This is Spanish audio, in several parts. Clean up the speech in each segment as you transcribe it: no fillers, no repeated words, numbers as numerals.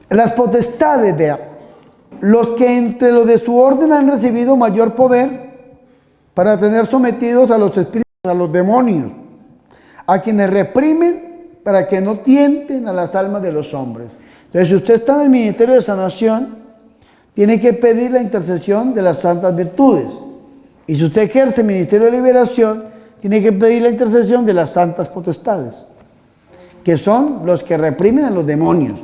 Las potestades, vea, los que entre los de su orden han recibido mayor poder para tener sometidos a los espíritus, a los demonios, a quienes reprimen para que no tienten a las almas de los hombres. Entonces, si usted está en el ministerio de sanación, tiene que pedir la intercesión de las santas virtudes. Y si usted ejerce el ministerio de liberación, tiene que pedir la intercesión de las santas potestades, que son los que reprimen a los demonios.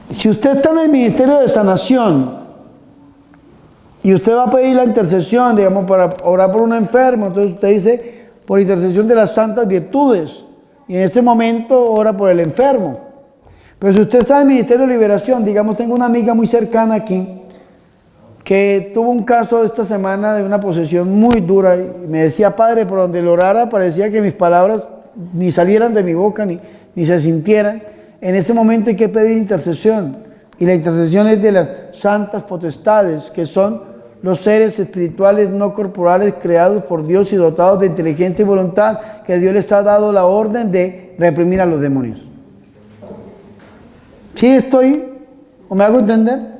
Si usted está en el ministerio de sanación y usted va a pedir la intercesión, digamos, para orar por un enfermo, entonces usted dice, por intercesión de las santas virtudes, y en ese momento ora por el enfermo. Pero si usted está en el ministerio de liberación, digamos, tengo una amiga muy cercana aquí que tuvo un caso esta semana de una posesión muy dura y me decía, padre, por donde lo orara parecía que mis palabras ni salieran de mi boca ni se sintieran. En ese momento hay que pedir intercesión, y la intercesión es de las santas potestades, que son los seres espirituales no corporales creados por Dios y dotados de inteligencia y voluntad, que Dios les ha dado la orden de reprimir a los demonios. ¿Sí estoy? ¿O me hago entender?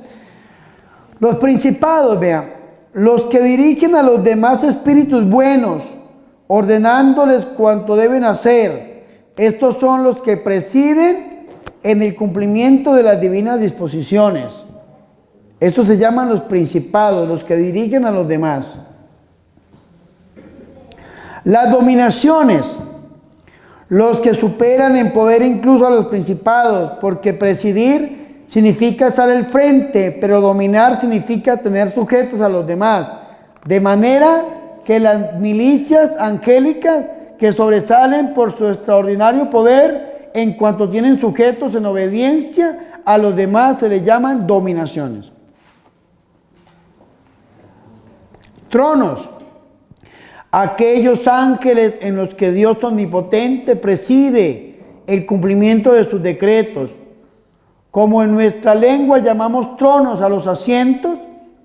Los principados, vean, los que dirigen a los demás espíritus buenos, ordenándoles cuanto deben hacer. Estos son los que presiden en el cumplimiento de las divinas disposiciones. Estos se llaman los principados, los que dirigen a los demás. Las dominaciones, los que superan en poder incluso a los principados, porque presidir significa estar al frente, pero dominar significa tener sujetos a los demás. De manera que las milicias angélicas que sobresalen por su extraordinario poder, en cuanto tienen sujetos en obediencia a los demás, se les llaman dominaciones. Tronos, aquellos ángeles en los que Dios omnipotente preside el cumplimiento de sus decretos. Como en nuestra lengua llamamos tronos a los asientos,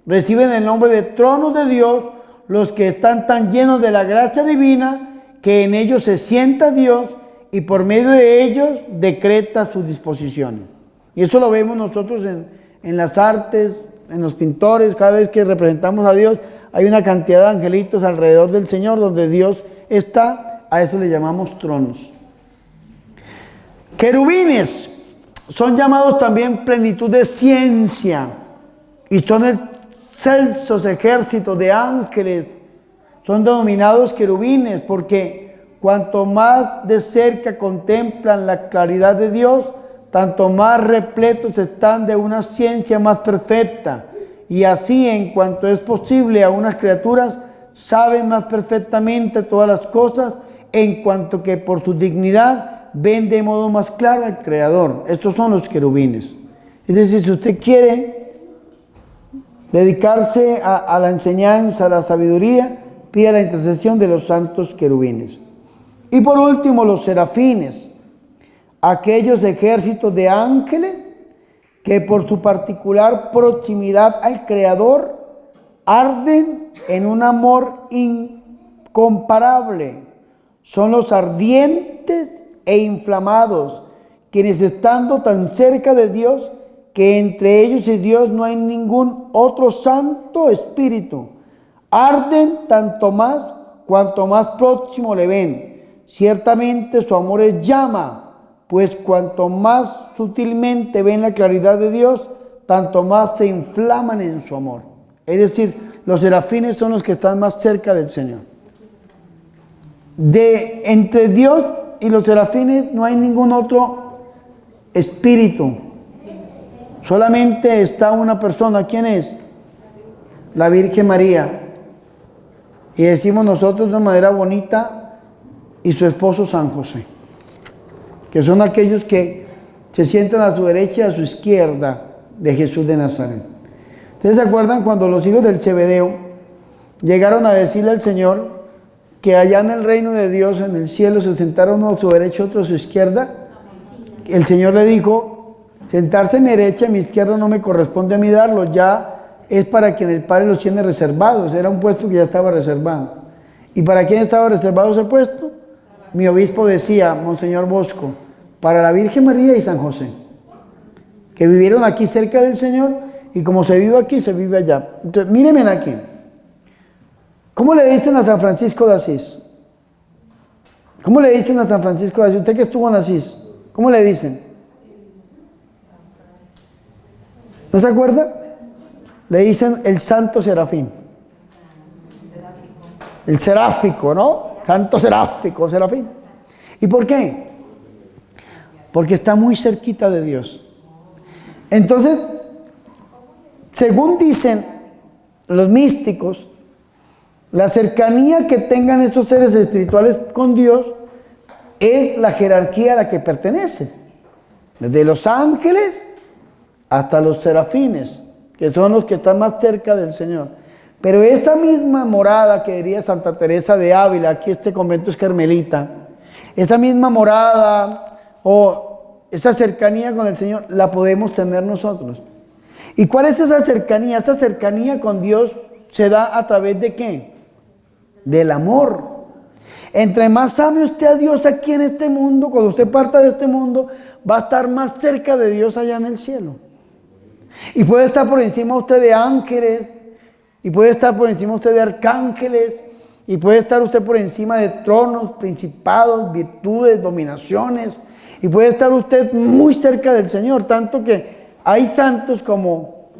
reciben el nombre de tronos de Dios los que están tan llenos de la gracia divina que en ellos se sienta Dios y por medio de ellos decreta sus disposiciones. Y eso lo vemos nosotros en las artes, en los pintores. Cada vez que representamos a Dios hay una cantidad de angelitos alrededor del Señor donde Dios está. A eso le llamamos tronos. Querubines son llamados también plenitud de ciencia y son excelsos ejércitos de ángeles. Son denominados querubines porque cuanto más de cerca contemplan la claridad de Dios, tanto más repletos están de una ciencia más perfecta. Y así, en cuanto es posible a unas criaturas, saben más perfectamente todas las cosas, en cuanto que por su dignidad ven de modo más claro al Creador. Estos son los querubines. Es decir, si usted quiere dedicarse a la enseñanza, a la sabiduría, pida la intercesión de los santos querubines. Y por último, los serafines, aquellos ejércitos de ángeles que por su particular proximidad al Creador arden en un amor incomparable. Son los ardientes e inflamados, quienes estando tan cerca de Dios, que entre ellos y Dios no hay ningún otro santo espíritu, arden tanto más cuanto más próximo le ven. Ciertamente su amor es llama, pues cuanto más sutilmente ven la claridad de Dios, tanto más se inflaman en su amor. Es decir, los serafines son los que están más cerca del Señor. Entre Dios y los serafines no hay ningún otro espíritu. Solamente está una persona. ¿Quién es? La Virgen María. Y decimos nosotros de manera bonita, y su esposo San José, que son aquellos que se sientan a su derecha y a su izquierda de Jesús de Nazaret. ¿Ustedes se acuerdan cuando los hijos del Zebedeo llegaron a decirle al Señor que allá en el reino de Dios, en el cielo, se sentaron uno a su derecha y otro a su izquierda? El Señor le dijo, sentarse a mi derecha y a mi izquierda no me corresponde a mí darlo, ya es para quien el Padre los tiene reservados. Era un puesto que ya estaba reservado. ¿Y para quién estaba reservado ese puesto? mi obispo decía, Monseñor Bosco, para la Virgen María y San José, que vivieron aquí cerca del Señor, y como se vive aquí, se vive allá. Entonces, mírenme aquí. ¿Cómo le dicen a San Francisco de Asís? ¿Cómo le dicen a San Francisco de Asís? Usted que estuvo en Asís, ¿cómo le dicen? ¿No se acuerda? Le dicen el Santo Serafín. El seráfico, ¿no? Santo seráfico, serafín. ¿Y por qué? Porque está muy cerquita de Dios. Entonces, según dicen los místicos, la cercanía que tengan esos seres espirituales con Dios es la jerarquía a la que pertenece. Desde los ángeles hasta los serafines, que son los que están más cerca del Señor. Pero esa misma morada que diría Santa Teresa de Ávila, aquí este convento es carmelita, esa misma morada o esa cercanía con el Señor la podemos tener nosotros. ¿Y cuál es esa cercanía? Esa cercanía con Dios se da a través de ¿qué? Del amor. Entre más ame usted a Dios aquí en este mundo, cuando usted parta de este mundo, va a estar más cerca de Dios allá en el cielo. Y puede estar por encima usted de ángeles, y puede estar por encima usted de arcángeles, y puede estar usted por encima de tronos, principados, virtudes, dominaciones, y puede estar usted muy cerca del Señor, tanto que hay santos como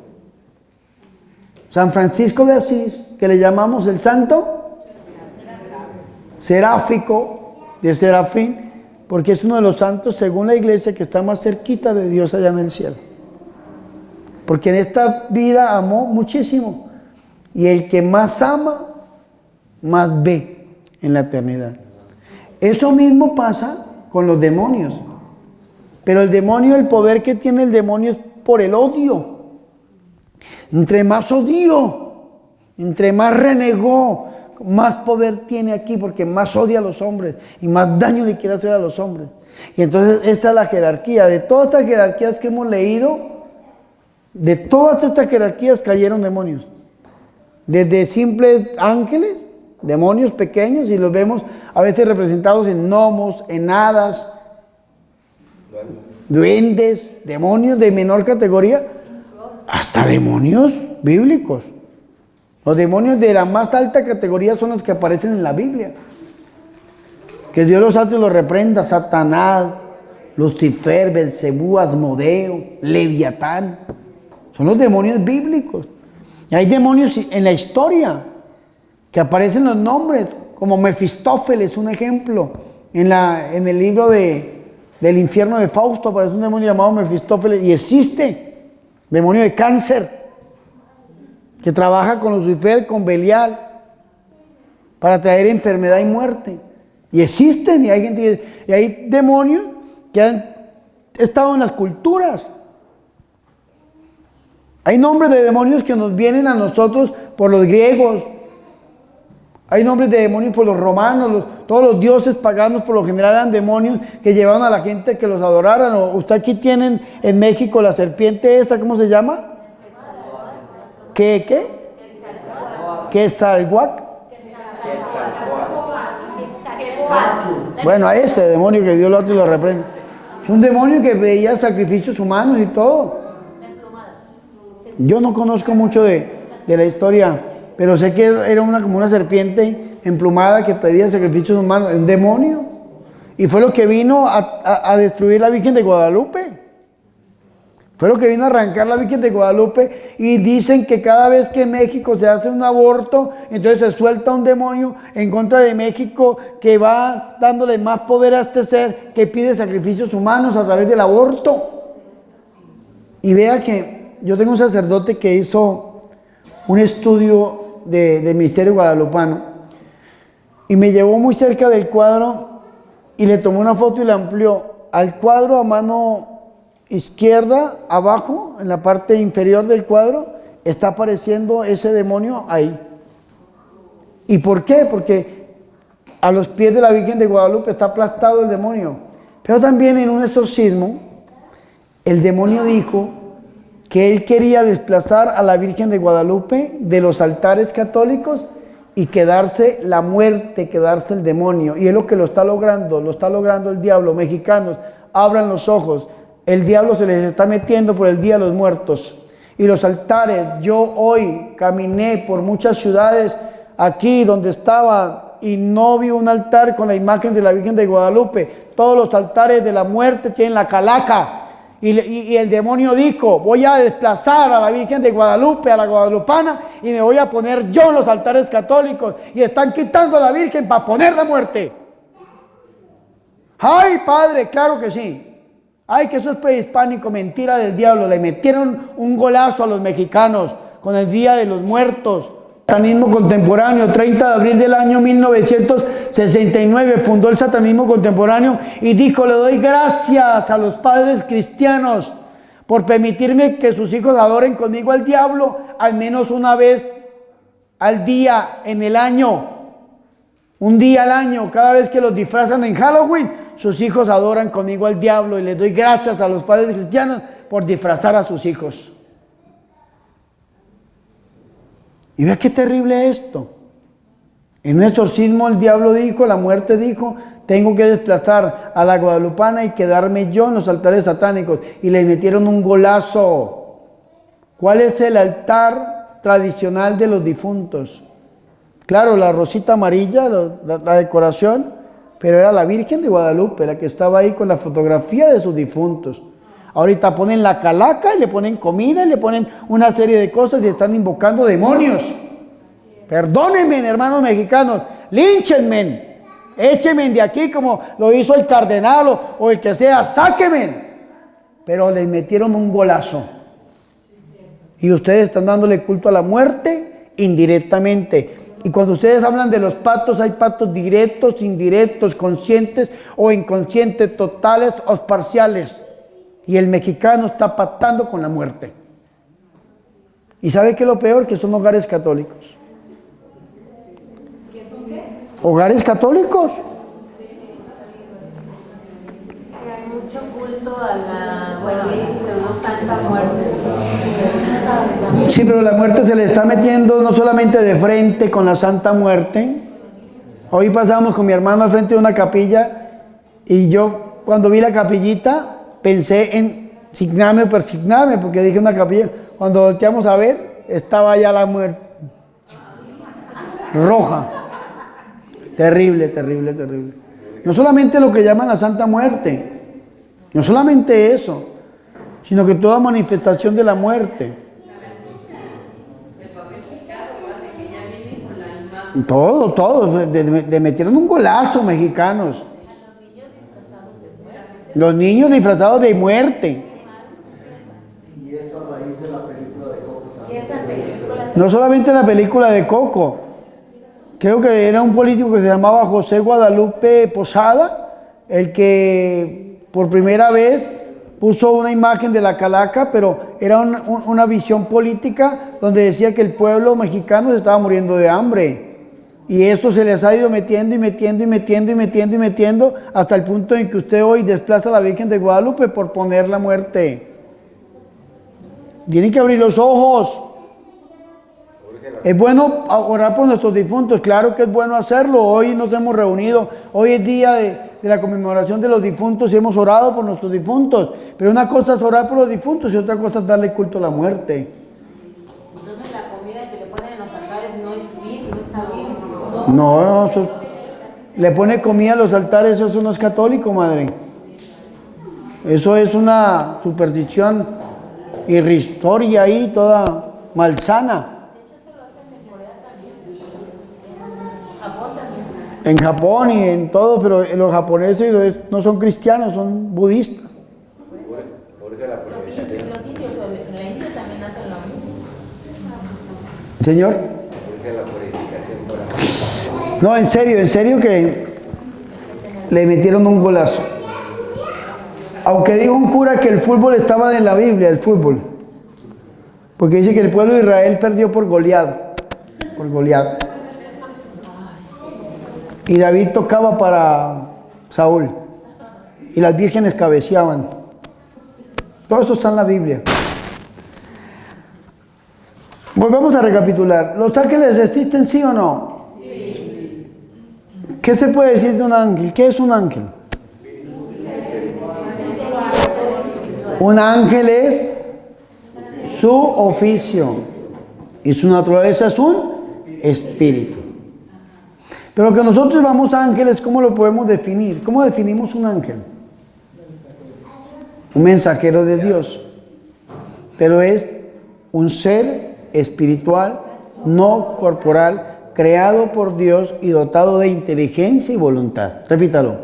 San Francisco de Asís, que le llamamos el santo seráfico de Serafín, porque es uno de los santos, según la iglesia, que está más cerquita de Dios allá en el cielo. Porque en esta vida amó muchísimo. Y el que más ama, más ve en la eternidad. Eso mismo pasa con los demonios. Pero el demonio, el poder que tiene el demonio es por el odio. Entre más odió, entre más renegó, más poder tiene aquí, porque más odia a los hombres y más daño le quiere hacer a los hombres. Y entonces esa es la jerarquía. De todas estas jerarquías que hemos leído, de todas estas jerarquías cayeron demonios. Desde simples ángeles, demonios pequeños, y los vemos a veces representados en gnomos, en hadas, duendes, demonios de menor categoría, hasta demonios bíblicos. Los demonios de la más alta categoría son los que aparecen en la Biblia. Que Dios los salte y los reprenda: Satanás, Lucifer, Belcebú, Asmodeo, Leviatán. Son los demonios bíblicos. Y hay demonios en la historia que aparecen los nombres, como Mefistófeles, un ejemplo. En el libro del infierno de Fausto aparece un demonio llamado Mefistófeles, y existe. Demonio de cáncer, que trabaja con Lucifer, con Belial, para traer enfermedad y muerte. Y existen, y hay demonios que han estado en las culturas. Hay nombres de demonios que nos vienen a nosotros por los griegos. Hay nombres de demonios por los romanos. Todos los dioses paganos por lo general eran demonios que llevaban a la gente que los adoraran. O usted aquí tienen en México la serpiente esta, ¿cómo se llama? ¿Qué? ¿Quetzalcóatl? Bueno, a ese demonio que Dios lo reprende. Es un demonio que veía sacrificios humanos y todo. Yo no conozco mucho de la historia, pero sé que era como una serpiente emplumada que pedía sacrificios humanos, un demonio. Y fue lo que vino a destruir la Virgen de Guadalupe. Fue lo que vino a arrancar la Virgen de Guadalupe. Y dicen que cada vez que en México se hace un aborto, entonces se suelta un demonio en contra de México que va dándole más poder a este ser que pide sacrificios humanos a través del aborto. Y vea que yo tengo un sacerdote que hizo un estudio del misterio guadalupano y me llevó muy cerca del cuadro y le tomó una foto y la amplió. Al cuadro, a mano izquierda, abajo, en la parte inferior del cuadro, está apareciendo ese demonio ahí. ¿Y por qué? Porque a los pies de la Virgen de Guadalupe está aplastado el demonio. Pero también en un exorcismo, el demonio dijo que él quería desplazar a la Virgen de Guadalupe de los altares católicos y quedarse la muerte, quedarse el demonio. Y es lo que lo está logrando el diablo. Mexicanos, abran los ojos. El diablo se les está metiendo por el Día de los Muertos. Y los altares, yo hoy caminé por muchas ciudades aquí donde estaba y no vi un altar con la imagen de la Virgen de Guadalupe. Todos los altares de la muerte tienen la calaca. Y el demonio dijo, voy a desplazar a la Virgen de Guadalupe, a la guadalupana, y me voy a poner yo en los altares católicos. Y están quitando a la Virgen para poner la muerte. ¡Ay, padre! Claro que sí. ¡Ay, que eso es prehispánico! Mentira del diablo. Le metieron un golazo a los mexicanos con el Día de los Muertos. Satanismo contemporáneo, 30 de abril del año 1969, fundó el satanismo contemporáneo y dijo, le doy gracias a los padres cristianos por permitirme que sus hijos adoren conmigo al diablo al menos una vez al día en el año. Un día al año, cada vez que los disfrazan en Halloween, sus hijos adoran conmigo al diablo y les doy gracias a los padres cristianos por disfrazar a sus hijos. Y vea qué terrible esto. En un exorcismo el diablo dijo, la muerte dijo, tengo que desplazar a la guadalupana y quedarme yo en los altares satánicos. Y le metieron un golazo. ¿Cuál es el altar tradicional de los difuntos? Claro, la rosita amarilla, la decoración, pero era la Virgen de Guadalupe, la que estaba ahí con la fotografía de sus difuntos. Ahorita ponen la calaca y le ponen comida y le ponen una serie de cosas y están invocando demonios. Perdónenme, hermanos mexicanos, línchenme, échenme de aquí como lo hizo el cardenal o el que sea, sáquenme. Pero les metieron un golazo. Y ustedes están dándole culto a la muerte indirectamente. Y cuando ustedes hablan de los pactos, hay pactos directos, indirectos, conscientes o inconscientes, totales o parciales. Y el mexicano está pactando con la muerte. ¿Y sabe qué es lo peor? Que son hogares católicos. ¿Qué son qué? ¿Hogares católicos? Que hay mucho culto a la, pseudo Santa Muerte. Sí, pero la muerte se le está metiendo no solamente de frente con la Santa Muerte. Hoy pasamos con mi hermano al frente de una capilla y yo cuando vi la capillita pensé en signarme o persignarme, porque dije una capilla, cuando volteamos a ver, estaba ya la muerte. Roja. Terrible, terrible, terrible. No solamente lo que llaman la Santa Muerte, no solamente eso, sino que toda manifestación de la muerte. Todo, de metieron un golazo mexicanos. Los niños disfrazados de muerte. Y eso a raíz de la película de Coco también. No solamente la película de Coco. Creo que era un político que se llamaba José Guadalupe Posada, el que por primera vez puso una imagen de la calaca, pero era una visión política donde decía que el pueblo mexicano se estaba muriendo de hambre. Y eso se les ha ido metiendo y metiendo y metiendo y metiendo y metiendo hasta el punto en que usted hoy desplaza a la Virgen de Guadalupe por poner la muerte. Tienen que abrir los ojos. Es bueno orar por nuestros difuntos, claro que es bueno hacerlo. Hoy nos hemos reunido, hoy es día de la conmemoración de los difuntos y hemos orado por nuestros difuntos. Pero una cosa es orar por los difuntos y otra cosa es darle culto a la muerte. Entonces la comida que le ponen en los altares no es bien, no está bien. No, le pone comida a los altares, eso no es católico, madre. Eso es una superstición irrisoria ahí, toda malsana. En Japón y en todo, pero los japoneses no son cristianos, son budistas. Los indios en la India también hacen lo mismo. Señor. No, en serio que le metieron un golazo. Aunque dijo un cura que el fútbol estaba en la Biblia, el fútbol. Porque dice que el pueblo de Israel perdió por Goliat. Y David tocaba para Saúl. Y las vírgenes cabeceaban. Todo eso está en la Biblia. Volvemos a recapitular. ¿Los ángeles existen, sí o no? ¿Qué se puede decir de un ángel? ¿Qué es un ángel? Un ángel es su oficio y su naturaleza es un espíritu. Pero que nosotros llamamos ángeles, ¿cómo lo podemos definir? ¿Cómo definimos un ángel? Un mensajero de Dios. Pero es un ser espiritual, no corporal, creado por Dios y dotado de inteligencia y voluntad. Repítalo.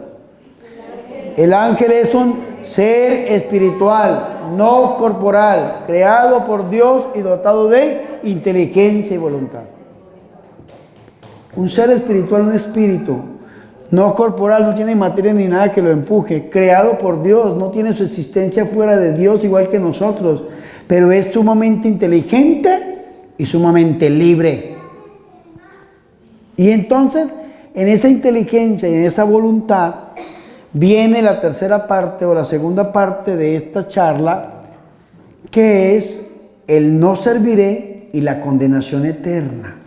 El ángel es un ser espiritual, no corporal, creado por Dios y dotado de inteligencia y voluntad. Un ser espiritual, un espíritu, no corporal, no tiene materia ni nada que lo empuje, creado por Dios, no tiene su existencia fuera de Dios igual que nosotros, pero es sumamente inteligente y sumamente libre. Y entonces, en esa inteligencia y en esa voluntad, viene la tercera parte o la segunda parte de esta charla, que es el no serviré y la condenación eterna.